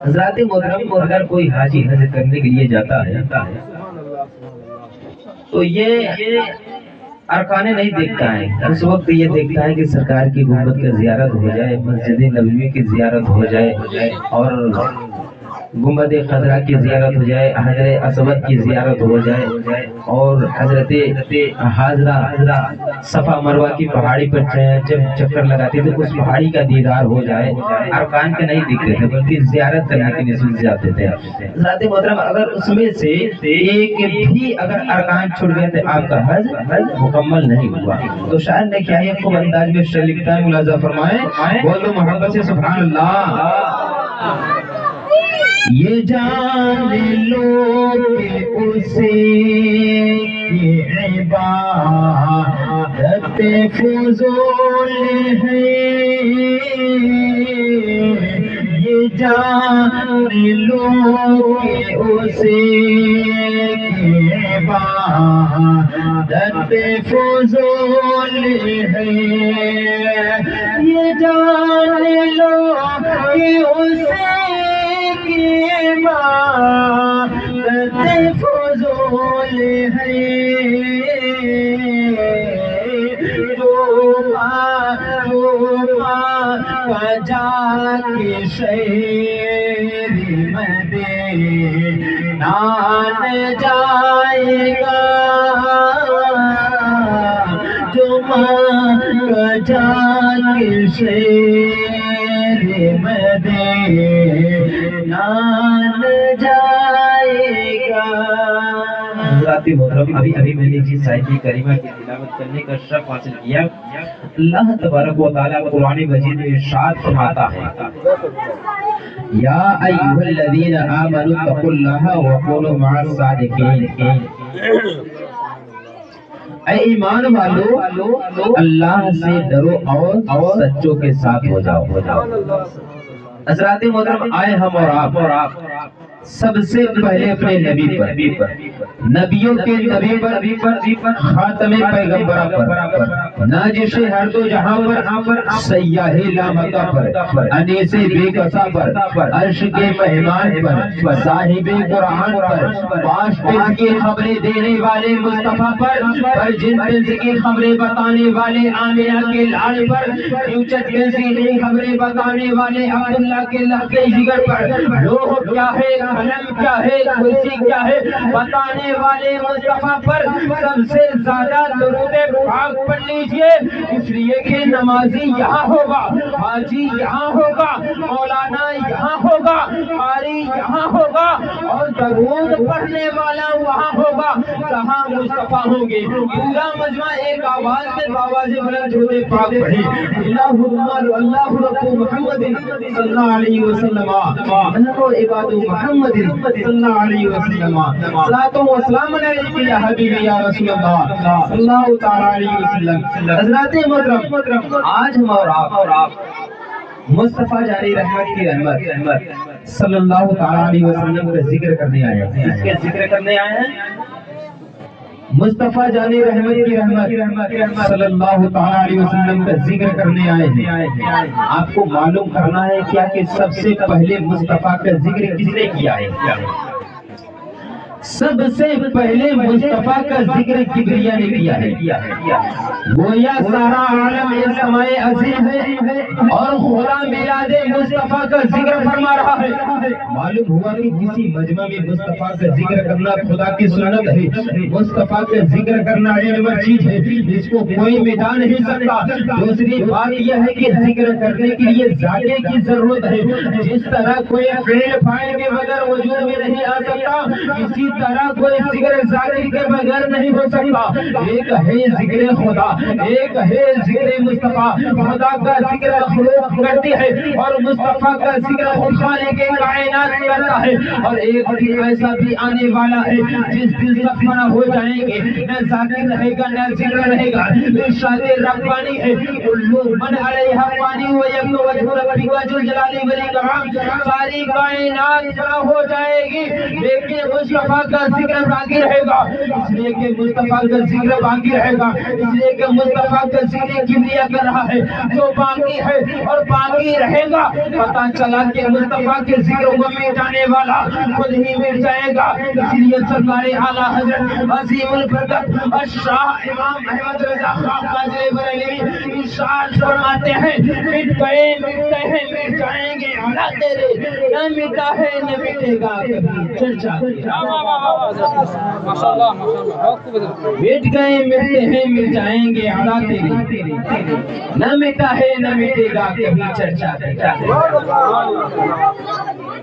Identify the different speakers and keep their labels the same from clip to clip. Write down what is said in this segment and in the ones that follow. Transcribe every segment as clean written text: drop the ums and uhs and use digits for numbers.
Speaker 1: حضرات محترم، اگر کوئی حاجی حج کرنے کے لیے جاتا ہے تو یہ ارکانے نہیں دیکھتا ہے، اس وقت یہ دیکھتا ہے کہ سرکار کی گنبد کا زیارت ہو جائے، مسجد نبوی کی زیارت ہو جائے اور گنبد خضرا کی زیارت ہو جائے، حجر اسود کی زیارت ہو جائے اور حضرت حاضرہ صفا مروہ کی پہاڑی پر جب چکر لگاتے تو اس پہاڑی کا دیدار ہو جائے۔ ارکان کے نہیں دکھتے تھے بلکہ زیارت کرنے کے لیے جاتے تھے۔ حضرات محترم، اگر اس میں سے ایک بھی اگر ارکان چھوٹ گئے تو آپ کا حج مکمل نہیں ہوا۔ تو شاعر نے کیا ہے خوب انداز میں شعر لکھتا ہے، ملاحظہ فرمائیں، بولو محبت سے سبحان اللہ۔ یہ جان لو کہ اسے کی عبادت فضول ہے، یہ جان لو کہ اسے کی عبادت فضول ہے، یہ جان لو کہ اسے عبادت فضول ہے، جا کے شہر مدینہ جائے گا، جمعہ جا کے شہر مدینہ جائے گا۔ حضرات محترم، ابھی میں نے جس آیت کریمہ کی تلاوت کرنے کا شرف حاصل کیا، اللہ تبارک و تعالیٰ قرآن مجید میں ارشاد فرماتا ہے، یا ایھا الذین آمنوا اتقوا اللہ وکونوا مع الصادقین، اے ایمان والو اللہ سے ڈرو اور سچوں کے ساتھ ہو جاؤ۔ حضرات محترم، آئے ہم اور آپ سب سے پہلے اپنے نبی پر، نبیوں کے نبی پر، خاتم پیغمبرہ پر، ناجش ہر دو جہاں پر، سیاہ لامکہ پر، انیس بے کسا پر، عرش کے مہمان پر، صاحب قرآن پر، پاش پنس کی خبریں دینے والے مصطفیٰ پر جن پنس کی خبریں بتانے والے آمینہ کے لال پر، نیوچت پنس کی خبریں بتانے والے عبداللہ کے لہجے جگر پر، لوح کیا ہے، قلم کیا ہے، کرسی کیا ہے بتانے والے مصطفیٰ پر سب سے زیادہ درود پاک پڑھ لیجئے، اس لیے کہ نمازی یہاں ہوگا، حاجی یہاں ہوگا، مولانا یہاں ہوگا، قاری یہاں ہوگا اور درود پڑھنے والا وہاں ہوگا جہاں مصطفیٰ ہوں گے۔ پورا مجمع ایک آواز میں باواز بلند درود پاک پڑھے، اللہ رب محمد صلی اللہ علیہ وسلم، نحو عباد محمد صلی اللہ علیہ وسلم، صلاۃ و سلام علیک یا حبیبی یا رسول اللہ صلی اللہ تعالی علیہ وسلم۔ حضرات محترم، آج ہم اور آپ مصطفیٰ جانی رحمت کی رحمت صلی اللہ تعالی علیہ وسلم کا ذکر کرنے آئے ہیں۔ اس کے ذکر کرنے آئے ہیں مصطفیٰ جانی رحمت کی رحمت صلی اللہ تعالی علیہ وسلم کا ذکر کرنے آئے ہیں۔ آپ کو معلوم کرنا ہے کیا کہ سب سے پہلے مصطفیٰ کا ذکر کس نے کیا ہے؟ سب سے پہلے مصطفیٰ کا ذکر کبریا نے کیا ہے۔ گویا سارا عالم سمائے عظیم ہے اور خدا میلاد مصطفیٰ کا ذکر فرما رہا ہے۔ معلوم ہوا کہ کسی مجمع میں مصطفیٰ کا ذکر کرنا خدا کی سنت ہے، مصطفیٰ کا ذکر کرنا علم چیز ہے، اس کو کوئی مٹا نہیں سکتا۔ دوسری بات یہ ہے کہ ذکر کرنے کے لیے ذاکر کی ضرورت ہے، جس طرح کوئی فعل فاعل کے بغیر وجود میں نہیں آ سکتا، اسی طرح کوئی ذکر ذاکر کے بغیر نہیں ہو سکتا۔ ایک ہے ذکر خدا، ایک ہے ذکر مصطفیٰ۔ خدا کا ذکر مخلوق کرتی ہے اور مصطفیٰ کا ذکر خالق کائنات کرتا ہے اور ایک دن ایسا بھی آنے والا ہے جس دن سب فنا ہو جائیں گے، نہ ذاکر رہے گا نہ ذکر رہے گا۔ ارشاد ربانی ہے کلو من علیہا فانی ویبقى وجہ ربک ذو الجلال والاکرام، ساری کائنات فنا ہو جائے گی لیکن مصطفیٰ کا ذکر باقی رہے گا، اس لیے کہ مصطفیٰ کا ذکر باقی رہے گا، اس لیے کہ مصطفیٰ کا ذکر کبریا کر رہا ہے جو باقی ہے اور باقی رہے گا۔ پتہ چلا کہ مصطفیٰ کے ذکر کو مٹانے والا خود ہی مٹ جائے گا، اس لیے سرکار اعلیٰ حضرت عظیم البرکت الشاہ امام احمد رضا خان قادری بریلوی ارشاد فرماتے ہیں مٹ گئے مٹتے ہیں مٹ جائیں گے اعلیٰ تیرے، نہ مٹا ہے نہ مٹے گا کبھی چرچا مٹ گئے مٹتے ہیں مٹ جائیں گے اعلیٰ تیرے، نہ مٹا ہے نہ مٹے گا کبھی چرچا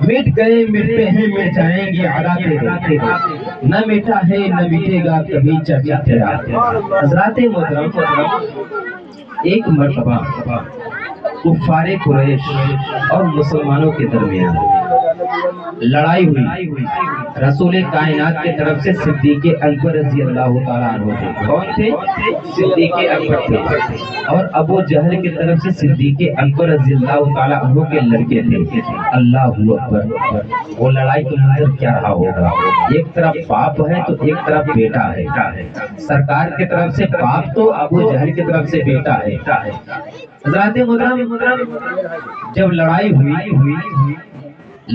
Speaker 1: مٹ گئے مٹتے ہیں مٹ جائیں گے اعلیٰ تیرے، نہ مٹا ہے نہ مٹے گا کبھی چرچا تیرا۔ حضرات محترم، ایک مرتبہ کفار قریش اور مسلمانوں کے درمیان لڑائی ہوئی، رسول کائنات کے طرف سے صدیق اکبر رضی اللہ تعالیٰ عنہ تھے۔ کون تھے؟ صدیق اکبر تھے، اور ابو جہل کی طرف سے صدیق اکبر رضی اللہ تعالیٰ عنہ کے لڑکے تھے۔ اللہ اکبر، وہ لڑائی کا منظر کیا رہا ہوگا، ایک طرف باپ ہے تو ایک طرف بیٹا ہے، سرکار کی طرف سے باپ تو ابو جہل کی طرف سے بیٹا ہے۔ حضرات محترم، جب لڑائی ہوئی،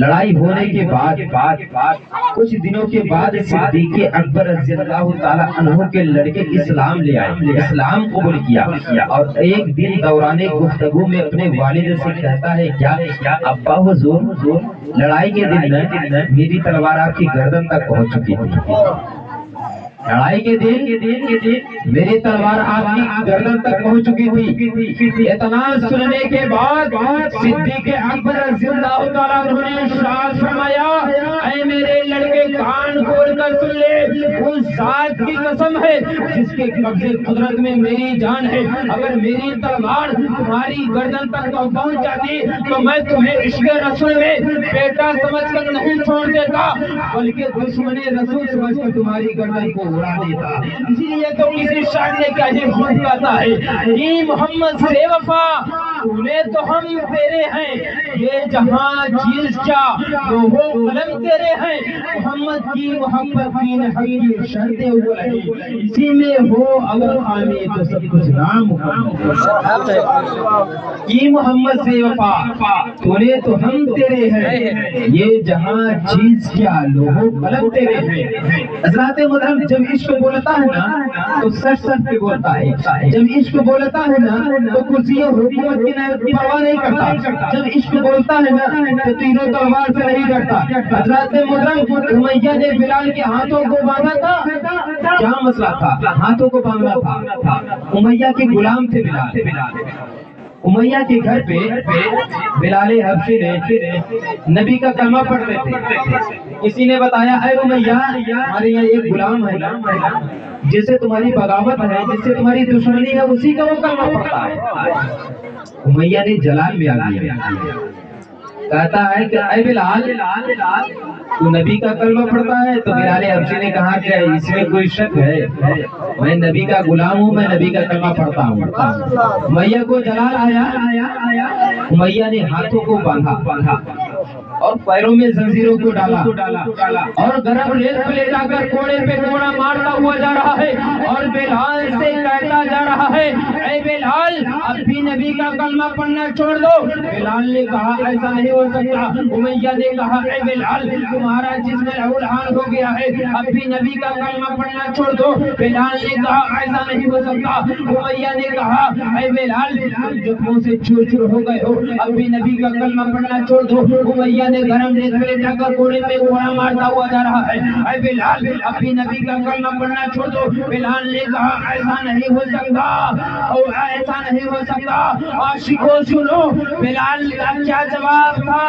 Speaker 1: لڑائی ہونے کے بعد کچھ دنوں کے بعد صدیق اکبر رضی اللہ تعالیٰ عنہ کے لڑکے اسلام لے آئے، اسلام قبول کیا، اور ایک دن دوران گفتگو میں اپنے والد سے کہتا ہے کیا ابا حضور، لڑائی کے دن میری تلوار آپ کی گردن تک پہنچ چکی تھی، لڑائی کے دن میری تلوار آپ کی گردن تک پہنچ چکی تھی۔ اتنا سننے کے بعد صدیق اکبر رضی اللہ تعالیٰ عنہ نے ارشاد فرمایا اے میرے لڑکے کان کھول کر سن لے، اس ذات کی قسم ہے جس کے قبضے قدرت میں میری جان ہے، اگر میری تلوار تمہاری گردن تک پہنچ جاتی تو میں تمہیں عشق رسول میں بیٹا سمجھ کر نہیں چھوڑ دیتا بلکہ دشمن رسول سمجھ کر تمہاری گردن کو اڑا دیتا۔ اسی لیے تو کسی شاعر نے کہا خود کہتا ہے یہ محمد سے وفا انہیں تو ہم تیرے ہیں، یہ جہاں چیز کیا وہ قلم تیرے ہیں، محمد کی محبت کی حقیقی شرطیں وہ رہی، اسی میں ہو اگر خامی تو سب کچھ نام محمد کی محمد سے وفا انہیں تو ہم تیرے ہیں، یہ جہاں چیز کیا لوہو قلم تیرے ہیں۔ حضرات محترم، جب عشق بولتا ہے نا تو سچ پہ بولتا ہے، جب عشق بولتا ہے نا تو کرسی اور حکومت کی پرواہ نہیں کرتا، جب عشق بولتا ہے نا تو تینوں تلوار سے نہیں ڈرتا۔ حضرات محترم، امیہ نے بلال کے ہاتھوں کو باندھا تھا، کیا مسئلہ تھا؟ ہاتھوں کو باندھا تھا، امیہ کے غلام تھے بلال، امیہ کے گھر پہ بلال حبشی نے نبی کا کلمہ پڑھتے تھے، کسی نے بتایا اے امیہ ہمارے یہاں ایک غلام ہے جس سے تمہاری بغاوت ہے، جس سے تمہاری دشمنی ہے، اسی کا وہ کلمہ پڑھتا ہے۔ امیہ نے جلال میں آ گیا، کہتا ہے کہ اے بلال تو نبی کا کلمہ پڑھتا ہے؟ تو بلال حبشی نے کہا کہ اس میں کوئی شک ہے، میں نبی کا غلام ہوں، میں نبی کا کلمہ پڑھتا ہوں۔ امیہ کو جلال آیا، امیہ نے ہاتھوں کو باندھا اور پیروں میں زنجیروں کو ڈالا اور گرم ریت پہ لٹا کر کوڑے پہ کوڑا مارتا ہوا جا رہا ہے اور بلال سے کہتا جا رہا ہے اے بلال اب بھی نبی کا کلمہ پڑھنا چھوڑ دو۔ بلال نے کہا ایسا نہیں ہو سکتا۔ امیہ نے کہا اے بلال تمہارا جسم لہولہان ہو گیا ہے، اب بھی نبی کا کلمہ پڑھنا چھوڑ دو۔ بلال نے کہا ایسا نہیں ہو سکتا۔ امیہ نے کہا اے بلال تم زخموں سے چور چور ہو گئے ہو، اب بھی نبی کا کلمہ پڑھنا چھوڑ دو۔ امیہ نے گرم ریت پہ لٹا کر کوڑے پہ کوڑا مارتا ہوا جا رہا ہے، اے بلال اب بھی نبی کا کلمہ پڑھنا چھوڑ دو۔ بلال نے کہا ایسا نہیں ہو سکتا، اور ایسا نہیں ہو سکتا۔ عاشقوں سنو، بلال کا کیا جواب تھا؟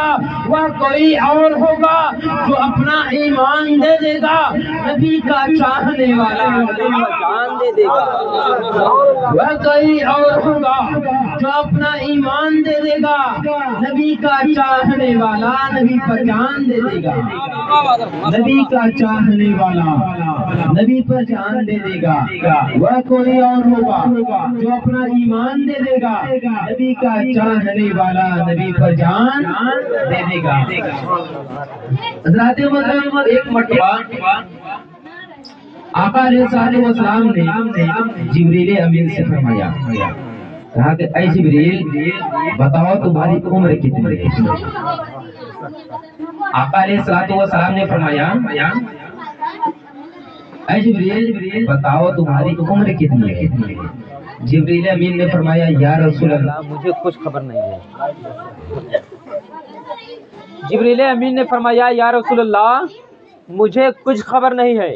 Speaker 1: وہ کوئی اور ہوگا جو اپنا ایمان دے دے گا، نبی کا چاہنے والا جان دے دے گا۔ وہ کوئی اور ہوگا جو اپنا ایمان دے دے گا، نبی کا چاہنے والا نبی پر جان دے دے گا۔ نبی کا چاہنے والا نبی پر جان دے دے گا۔ وہ کوئی اور ہوگا جو اپنا ایمان دے دے گا، نبی کا چاہنے والا نبی پر جان دے دے گا۔ حضرات محترم، ایک مرتبہ آقا علیہ السلام نے جبریل امین سے فرمایا، کہا کہ اے جبریل بتاؤ تمہاری عمر کتنی ہے؟ آقا علیہ السلام نے فرمایا، اے جبریل بتاؤ تمہاری عمر کتنی ہے؟ جبریل امین نے فرمایا، یا رسول اللہ مجھے کچھ خبر نہیں ہے۔
Speaker 2: جبریل امین نے فرمایا، یا رسول اللہ مجھے کچھ خبر نہیں ہے۔